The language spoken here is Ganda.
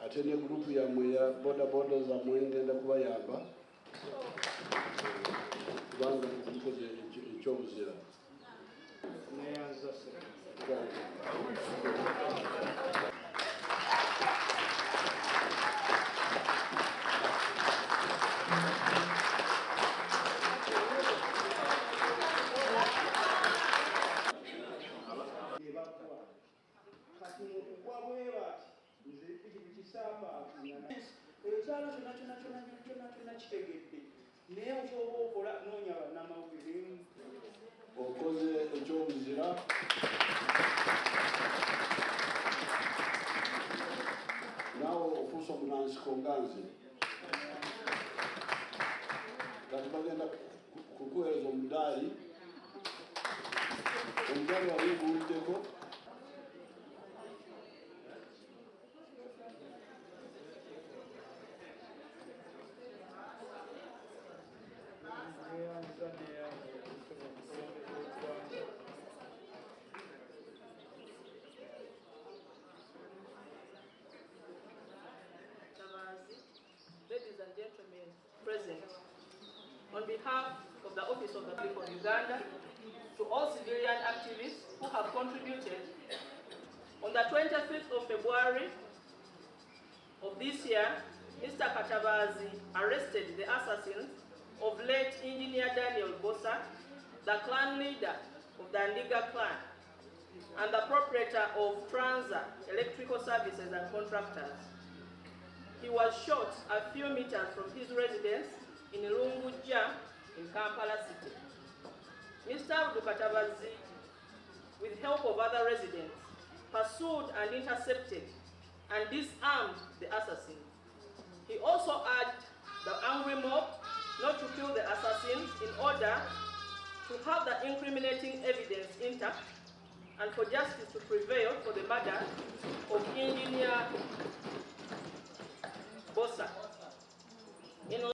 ate ne gurupu yammwe ya bodaboda zammwe ngenda kubayamba kubanga mukoze ekyobuzira. Okoze ekyobuzira naawe ofuusa omunansiko nga nze kati bagenda kukuweereza omudaali wali guwuddeko Ladies and gentlemen present, on behalf of the Office of the People of Uganda, to all civilian activists who have contributed, on the 25th of February of this year, Mr. Katabaazi arrested the assassins of late Engineer Daniel Bbossa, the clan leader of the Ky'Endigga clan, and the proprietor of Transa Electrical Services and Contractors. He was shot a few meters from his residence in Lwomwa in Kampala City. Mr. Abdul Katabaazi, with help of other residents, pursued and intercepted and disarmed the assassins. He also urged the angry mob not to kill the assassins in order to have the incriminating evidence intact and for justice to prevail for the murder of Engineer